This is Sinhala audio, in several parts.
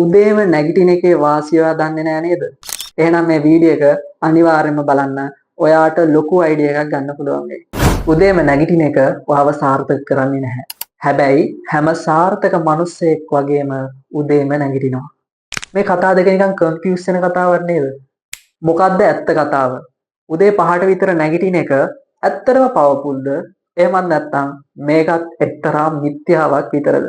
උදේම නැගිටින එකේ වාසිය ඔයා දන්නේ නැහැ නේද? එහෙනම් මේ වීඩියෝ එක අනිවාර්යයෙන්ම බලන්න. ඔයාට ලොකු අයිඩියා එකක් ගන්න පුළුවන් වෙයි. උදේම නැගිටින එක ඔයාව සාර්ථක කරන්නේ නැහැ. හැබැයි හැම සාර්ථක මිනිස්සෙක් වගේම උදේම නැගිටිනවා. මේ කතාව දෙක නිකන් කන්ෆියුස් වෙන කතාවක් නේද? මොකද්ද ඇත්ත කතාව? උදේ 5ට විතර නැගිටින එක ඇත්තටම පවර්ෆුල්ද? එහෙමත් නැත්නම් මේකත් එක්තරා මිත්‍යාවක් විතරද?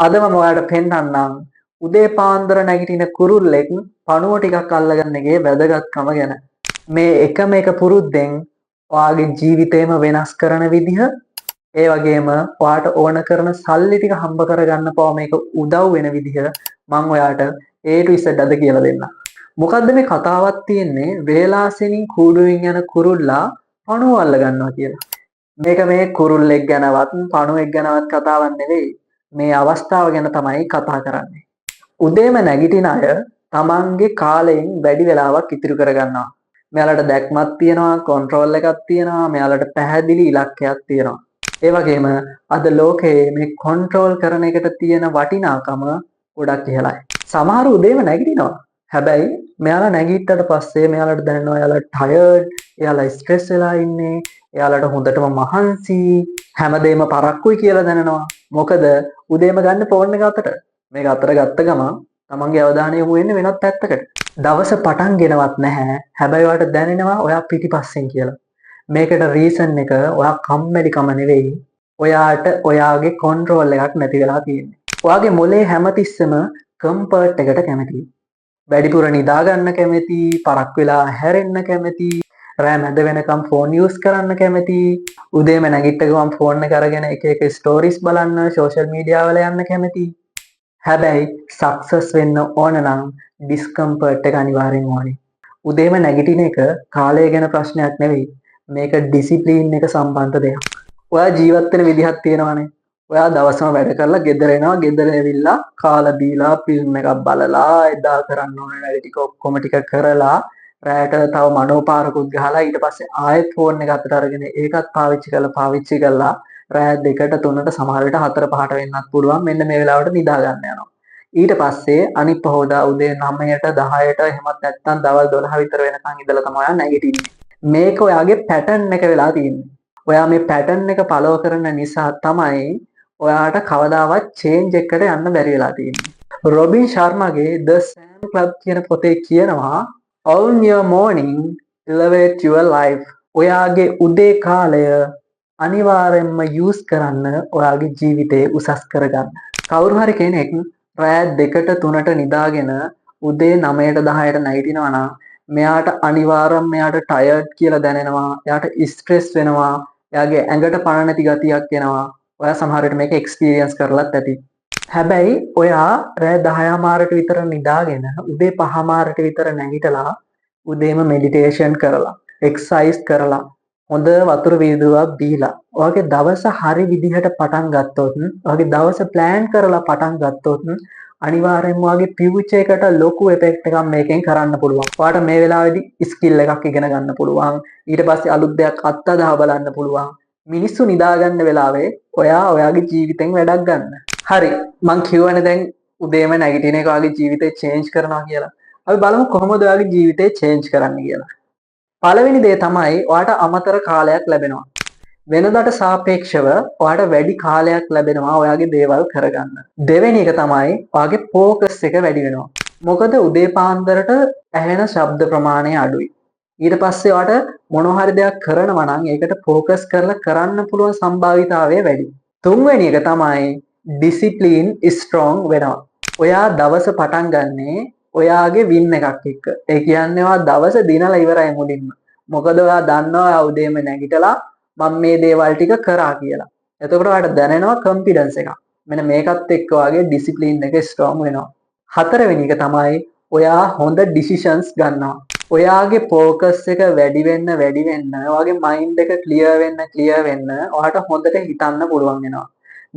අද මම ඔයාලට පෙන්නන්නම් උදේ පාන්දර නැගිටින කුරුල්ලෙක් පණුව ටිකක් අල්ලගන්න එකේ වැදගත්කම ගැන. මේ එකම එක පුරුද්දෙන් ඔයාගේ ජීවිතේම වෙනස් කරන විදිහ, ඒ වගේම ඔයාට ඕන කරන සල්ලි ටික හම්බ කරගන්න පවා මේක උදව් වෙන විදිහ මම ඔයාට A to Z අද කියලා දෙන්නම්. මොකද්ද මේ කතාවක් තියෙන්නේ වේලාසෙනින් කූඩුවෙන් යන කුරුල්ලා පණුව අල්ල ගන්නවා කියලා. මේක මේ කුරුල්ලෙක් ගැනවත් පණුවෙක් ගැනවත් කතාවක් නෙවෙයි. මේ අවස්ථාව ගැන තමයි කතා කරන්නේ. උදේම නැගිටින අය තමන්ගේ කාලයෙන් වැඩි වෙලාවක් ඉතිරි කරගන්නවා. මෙයාලට දැක්මක් තියෙනවා, කන්ට්‍රෝල් එකක් තියෙනවා, මෙයාලට පැහැදිලි ඉලක්කයක් තියෙනවා. ඒ වගේම අද ලෝකයේ මේ කන්ට්‍රෝල් කරන එකට තියෙන වටිනාකම ගොඩක් ඉහළයි. සමහර උදේම නැගිටිනවා. හැබැයි මෙයාලා නැගිට්ටට පස්සේ මෙයාලට දැනෙනවා එයාලා ටයර්ඩ්, එයාලා ස්ට්‍රෙස් වෙලා ඉන්නේ, එයාලට හොඳටම මහන්සි, හැමදේම පරක්කුයි කියලා දැනෙනවා. මොකද උදේම ගන්න ෆෝන් එක අතට. මේක අතට ගත්ත ගමන් තමන්ගේ අවධානය යොමු වෙන්නේ වෙනත් පැත්තකට. දවස පටන් ගෙනවත් නැහැ. හැබැයි ඔයාලට දැනෙනවා ඔයා පිටිපස්සෙන් කියලා. මේකට රීසන් එක ඔයා කම්මැලිකම නෙවෙයි. ඔයාට ඔයාගේ කන්ට්‍රෝල් එකක් නැති වෙලා තියෙන්නේ. ඔයාගේ මොලේ හැමතිස්සෙම කම්ෆර්ට් එකට කැමතියි. වැඩිපුර නිදා ගන්න කැමති, පරක් වෙලා හැරෙන්න කැමති, රෑ මැද වෙනකම් ෆෝන් යූස් කරන්න කැමති, උදේම නැගිට්ට ගමන් ෆෝන් එක අරගෙන එක එක ස්ටෝරිස් බලන්න, සෝෂල් මීඩියා වල යන්න කැමති. හැබැයි සක්සස් වෙන්න ඕන නම් ඩිස්කම්ෆර්ට් එක අනිවාර්යෙන් ඕනේ. උදේම නැගිටින එක කාලය ගැන ප්‍රශ්නයක් නෙවෙයි. මේක ඩිසිප්ලින් එක සම්බන්ධ දෙයක්. ඔයා ජීවත් වෙන විදිහක් තියෙනවානේ. ඔයා දවසම වැඩ කරලා ගෙදර එනවා, ගෙදර ඇවිල්ලා කාලා බීලා ෆිල්ම් එකක් බලලා එදා කරන්න ඕන වැඩ ටික ඔක්කොම ටික කරලා රැයට තව මනෝපාරකුත් ගහලා ඊට පස්සේ ආයෙත් ෆෝන් එක අතට අරගෙන ඒකත් පාවිච්චි කරලා රෑ 2ට 3ට සමහර විට 4 5ට වෙන්නත් පුළුවන්. මෙන්න මේ වෙලාවට නිදා ගන්න යනවා. ඊට පස්සේ අනිත් පහෝදා උදේ 9ට 10ට එහෙමත් නැත්නම් දවල් 12 විතර වෙනකන් ඉඳලා තමයි ඔයා නැගිටින්නේ. මේක ඔයාගේ පැටර්න් එක වෙලා තියෙන්නේ. ඔයා මේ පැටර්න් එක ෆලෝ කරන නිසා තමයි ඔයාට කවදාවත් චේන්ජ් එකකට යන්න බැරි වෙලා තියෙන්නේ. රොබින් ශර්මාගේ The Sam Club කියන පොතේ කියනවා Own your morning, elevate your life. ඔයාගේ උදේ කාලය අනිවාර්යෙන්ම යූස් කරන්න ඔයාගේ ජීවිතේ උසස් කරගන්න. කවුරු හරි කෙනෙක් රෑ 2ට 3ට නිදාගෙන උදේ 9ට 10ට නැගිටිනවා නම් මෙයාට අනිවාර්යයෙන්ම මෙයාට ටයර්ඩ් කියලා දැනෙනවා. එයාට ස්ට්‍රෙස් වෙනවා. එයාගේ ඇඟට පණ නැති ගතියක් එනවා. ඔයා සමහර විට මේක එක්ස්පීරියන්ස් කරලත් ඇති. හැබැයි ඔයා රෑ 10:00 විතර නිදාගෙන උදේ 5:00 විතර නැගිටලා උදේම මෙඩිටේෂන් කරලා එක්සර්සයිස් කරලා හොඳ වතුර වීදුරුවක් බීලා ඔයාගේ දවස හරි විදිහට පටන් ගත්තොත්, ඔයාගේ දවස ප්ලෑන් කරලා පටන් ගත්තොත් අනිවාර්යෙන්ම ඔයාගේ ෆියුචර් එකට ලොකු ඉෆෙක්ට් එකක් මේකෙන් කරන්න පුළුවන්. ඔයාට මේ වෙලාවේදී ස්කිල් එකක් ඉගෙන ගන්න පුළුවන්. ඊට පස්සේ අලුත් දෙයක් අත්අදා බලන්න පුළුවන්. මිනිස්සු නිදා ගන්න වෙලාවේ ඔයා ඔයාගේ ජීවිතෙන් වැඩක් ගන්න. හරි, මං කියවනේ දැන් උදේම නැගිටින එක ඔයාගේ ජීවිතේ චේන්ජ් කරනවා කියලා. අපි බලමු කොහොමද ඔයාගේ ජීවිතේ චේන්ජ් කරන්නේ කියලා. පළවෙනි දේ තමයි ඔයාට අමතර කාලයක් ලැබෙනවා. වෙනදාට සාපේක්ෂව ඔයාට වැඩි කාලයක් ලැබෙනවා ඔයාගේ දේවල් කරගන්න. දෙවෙනි එක තමයි ඔයාගේ ફોකස් එක වැඩි වෙනවා. මොකද උදේ පාන්දරට ඇහෙන ශබ්ද ප්‍රමාණය අඩුයි. ඊට පස්සේ ඔයාට මොනවා හරි දෙයක් කරනවා නම් ඒකට ફોකස් කරලා කරන්න පුළුවන් සම්භාවිතාවය වැඩි. තුන්වෙනි එක තමයි ඩිසිප්ලින් ස්ට්‍රෝං වෙනවා. ඔයා දවස පටන් ගන්නේ ඔයාගේ වින් එකක් එක්ක. ඒ කියන්නේ ඔයා දවස දිනලා ඉවරයි මුලින්ම. මොකද ඔයා දන්නවා ඔයා උදේම නැගිටලා මම මේ දේවල් ටික කරා කියලා. එතකොට ඔයාට දැනෙනවා කොන්ෆිඩන්ස් එකක්. මෙන්න මේකත් එක්ක ඔයාගේ ඩිසිප්ලින් එක ස්ට්‍රෝං වෙනවා. හතරවෙනි එක තමයි ඔයා හොඳ ඩිසිෂන්ස් ගන්නවා. ඔයාගේ ફોකස් එක වැඩි වෙන්න ඔයාගේ මයින්ඩ් එක ක්ලියර් වෙන්න ඔයාට හොඳට හිතන්න පුළුවන් වෙනවා.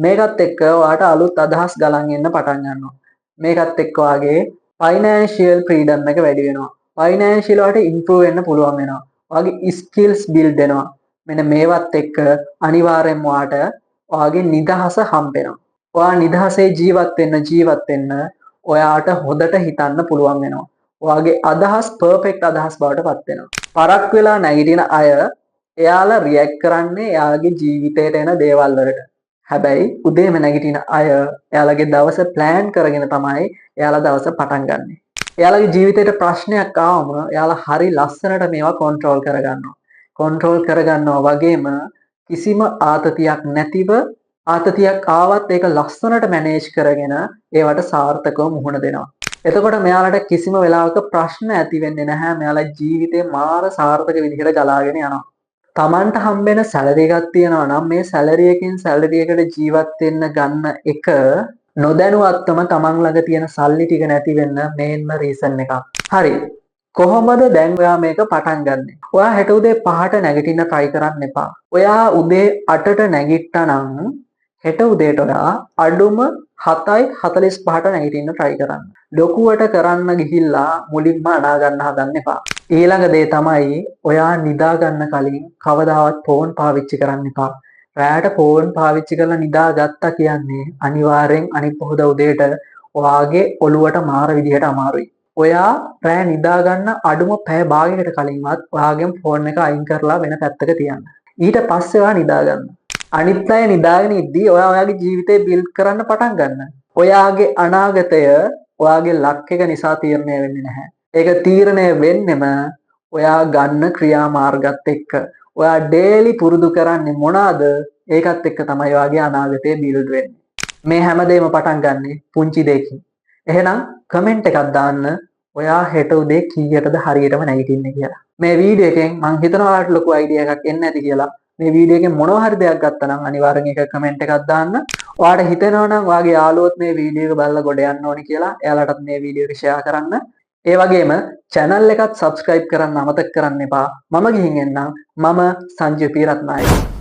මේකත් එක්ක ඔයාට අලුත් අදහස් ගලන් එන්න පටන් ගන්නවා. මේකත් එක්ක ඔයාගේ ෆයිනෑන්ෂියල් ෆ්‍රීඩම් එක වැඩි වෙනවා. ෆයිනෑන්ෂියල් වලට ඉම්ප්‍රූව් වෙන්න පුළුවන් වෙනවා. ඔයාගේ ස්කිල්ස් බිල්ඩ් වෙනවා. මෙන්න මේවත් එක්ක අනිවාර්යෙන්ම ඔයාට ඔයාගේ නිදහස හම්බ වෙනවා. ඔයා නිදහසේ ජීවත් වෙන්න ඔයාට හොඳට හිතන්න පුළුවන් වෙනවා. ඔයාගේ අදහස් පර්ෆෙක්ට් අදහස් බවට පත් වෙනවා. පරක් වෙලා නැගිටින අය එයාලා රියැක්ට් කරන්නේ එයාගේ ජීවිතේට එන දේවල් වලට. හැබැයි උදේම නැගිටින අය එයාලගේ දවස ප්ලෑන් කරගෙන තමයි එයාලා දවස පටන් ගන්නෙ. එයාලගේ ජීවිතේට ප්‍රශ්නයක් ආවම එයාලා හරි ලස්සනට මේවා කන්ට්‍රෝල් කරගන්නවා. කන්ට්‍රෝල් කරගන්නවා වගේම කිසිම ආතතියක් නැතිව ආතතියක් ආවත් ඒක ලස්සනට මැනේජ් කරගෙන ඒවට සාර්ථකව මුහුණ දෙනවා. එතකොට මෙයාලට කිසිම වෙලාවක ප්‍රශ්න ඇති වෙන්නේ නැහැ. මෙයාලා ජීවිතේ මාර සාර්ථක විදිහට ගලාගෙන යනවා. Tamanට හම්බෙන සැලරි එකක් තියෙනවා නම් මේ සැලරි එකෙන් සැලරි එකට ජීවත් වෙන්න ගන්න එක නොදැනුවත්වම Taman ළඟ තියෙන සල්ලි ටික නැති වෙන්න මේන්ම රීසන් එකක්. හරි. කොහොමද දැන් ඔයා මේක පටන් ගන්නෙ? ඔයා හෙට උදේ 5ට නැගිටින්න try කරන්න එපා. ඔයා උදේ 8ට නැගිට්ටා නම් හෙට උදේට ඔයා අඩුම 7:45ට නැගිටින්න try කරන්න. ලොකුවට කරන්න ගිහිල්ලා මුලින්ම අනා ගන්න හදන්න එපා. ඊළඟ දේ තමයි ඔයා නිදා ගන්න කලින් කවදාවත් ෆෝන් පාවිච්චි කරන්න එපා. රැයට ෆෝන් පාවිච්චි කරලා නිදාගත්තා කියන්නේ අනිවාර්යෙන් අනිත් පොහොද උදේට ඔයාගේ ඔළුවට මාර විදිහට අමාරුයි. ඔයා රෑ නිදා ගන්න අඩුම පැය භාගයකට කලින්වත් ඔයාගෙන් ෆෝන් එක අයින් කරලා වෙන පැත්තක තියන්න. ඊට පස්සේ ඔයා නිදා ගන්න. අනිත් අය නිදාගෙන ඉද්දී ඔයා ඔයාගේ ජීවිතේ බිල්ඩ් කරන්න පටන් ගන්න. ඔයාගේ අනාගතය ඔයාගේ ලක් එක නිසා තීරණය වෙන්නේ නැහැ. ඒක තීරණය වෙන්නෙම ඔයා ගන්න ක්‍රියාමාර්ගත් එක්ක. ඔයා ඩේලි පුරුදු කරන්නේ මොනවාද? ඒකත් එක්ක තමයි ඔයාගේ අනාගතය බිල්ඩ් වෙන්නේ. මේ හැමදේම පටන් ගන්නෙ පුංචි දෙයකින්. එහෙනම් කමෙන්ට් එකක් දාන්න ඔයා හෙට උදේ කීයටද හරියටම නැගිටින්නේ කියලා. මේ වීඩියෝ එකෙන් මං හිතනවා ඔයාලට ලොකු අයිඩියා එකක් එන්න ඇති කියලා. මේ වීඩියෝ එකෙන් මොනවා හරි දෙයක් ගත්තා නම් අනිවාර්යෙන් ඒක කමෙන්ට් එකක් දාන්න. ඔයාට හිතෙනවා නම් ඔයාගේ යාළුවොත් මේ වීඩියෝ එක බලලා ගොඩ යන්න ඕනි කියලා එයාලටත් මේ වීඩියෝ එක ෂෙයා කරන්න. ඒ වගේම channel එකත් subscribe කරන්න අමතක කරන්න එපා. මම ගිහින් එන්නම්. මම සංජීව පීරත්නායක.